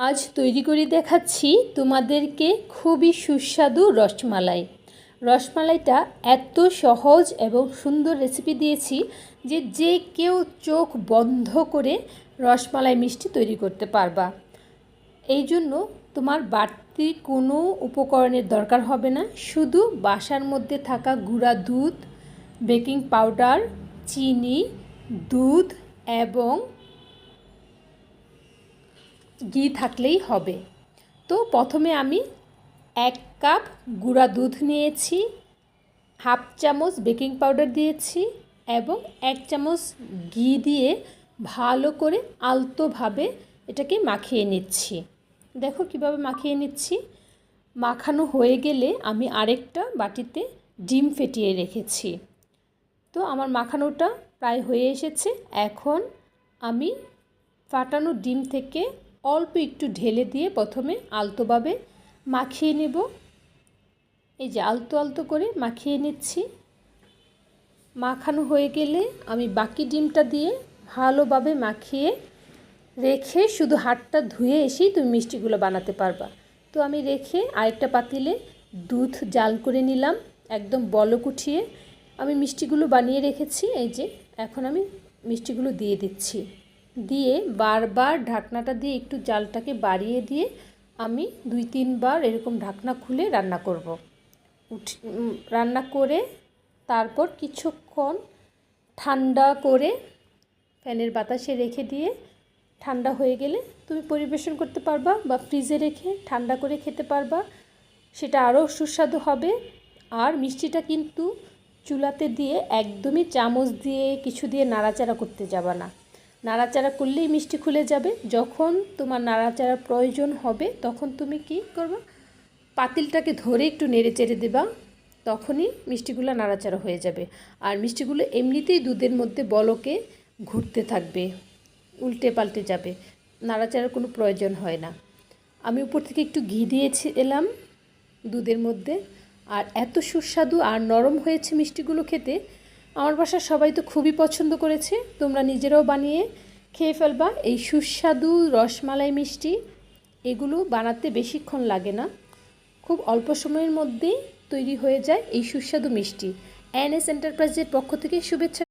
আজ তৈরি করে দেখাচ্ছি তোমাদেরকে খুবই সুস্বাদু রসমালাই। রসমালাইটা এত সহজ এবং সুন্দর রেসিপি দিয়েছি যে যে কেউ চোখ বন্ধ করে রসমালাই মিষ্টি তৈরি করতে পারবা। এই জন্য তোমার বাড়তি কোনো উপকরণের দরকার হবে না, শুধু বাসার মধ্যে থাকা গুঁড়া দুধ, বেকিং পাউডার, চিনি, দুধ এবং ঘি থাকলেই হবে। তো প্রথমে আমি 1 কাপ গুঁড়া দুধ নিয়েছি, হাফ চামচ বেকিং পাউডার দিয়েছি এবং 1 চামচ ঘি দিয়ে ভালো করে আলতোভাবে এটাকে মাখিয়ে নিচ্ছি। দেখো কিভাবে মাখিয়ে নিচ্ছি। মাখানো হয়ে গেলে আমি আরেকটা বাটিতে ডিম ফেটিয়ে রেখেছি। তো আমার মাখানোটা প্রায় হয়ে এসেছে। এখন আমি ফাটানো ডিম থেকে অল্প একটু ঢেলে দিয়ে প্রথমে আলতোভাবে মাখিয়ে নেব। এই যে আলতো আলতো করে মাখিয়ে নিচ্ছি। মাখানো হয়ে গেলে আমি বাকি ডিমটা দিয়ে ভালোভাবে মাখিয়ে রেখে শুধু হাতটা ধুয়ে এসেই তুমি মিষ্টিগুলো বানাতে পারবা। তো আমি রেখে আরেকটা পাতিলে দুধ জাল করে নিলাম, একদম বলক উঠিয়ে আমি মিষ্টিগুলো বানিয়ে রেখেছি। এই যে এখন আমি মিষ্টিগুলো দিয়ে দিচ্ছি, দিয়ে বারবার ঢাকনাটা দিয়ে একটু জালটাকে বাড়িয়ে দিয়ে আমি 2-3 বার এরকম ঢাকনা খুলে রান্না করব। রান্না করে তারপর কিছুক্ষণ ঠান্ডা করে ফ্যানের বাতাসে রেখে দিয়ে ঠান্ডা হয়ে গেলে তুমি পরিবেশন করতে পারবা বা ফ্রিজে রেখে ঠান্ডা করে খেতে পারবা, সেটা আরও সুস্বাদু হবে। আর মিষ্টিটা কিন্তু চুলাতে দিয়ে একদমই চামচ দিয়ে কিছু দিয়ে নাড়াচাড়া করতে যাবা না। নাড়াচাড়া করলেই মিষ্টি খুলে যাবে। যখন তোমার নাড়াচাড়ার প্রয়োজন হবে তখন তুমি কি করবা, পাতিলটাকে ধরে একটু নেড়ে চেড়ে দেবা, তখনই মিষ্টিগুলো নাড়াচাড়া হয়ে যাবে। আর মিষ্টিগুলো এমনিতেই দুধের মধ্যে বলকে ঘুরতে থাকবে, উল্টে পাল্টে যাবে, নাড়াচাড়ার কোনো প্রয়োজন হয় না। আমি উপর থেকে একটু ঘি দিয়েছি এলাম দুধের মধ্যে, আর এত সুস্বাদু আর নরম হয়েছে মিষ্টিগুলো খেতে। আমার বাসার সবাই তো খুবই পছন্দ করেছে। তোমরা নিজেরাও বানিয়ে খেয়ে ফেলবা এই সুস্বাদু রসমালাই মিষ্টি। এগুলো বানাতে বেশিক্ষণ লাগে না, খুব অল্প সময়ের মধ্যেই তৈরি হয়ে যায় এই সুস্বাদু মিষ্টি। NS এন্টারপ্রাইজের পক্ষ থেকে শুভেচ্ছা।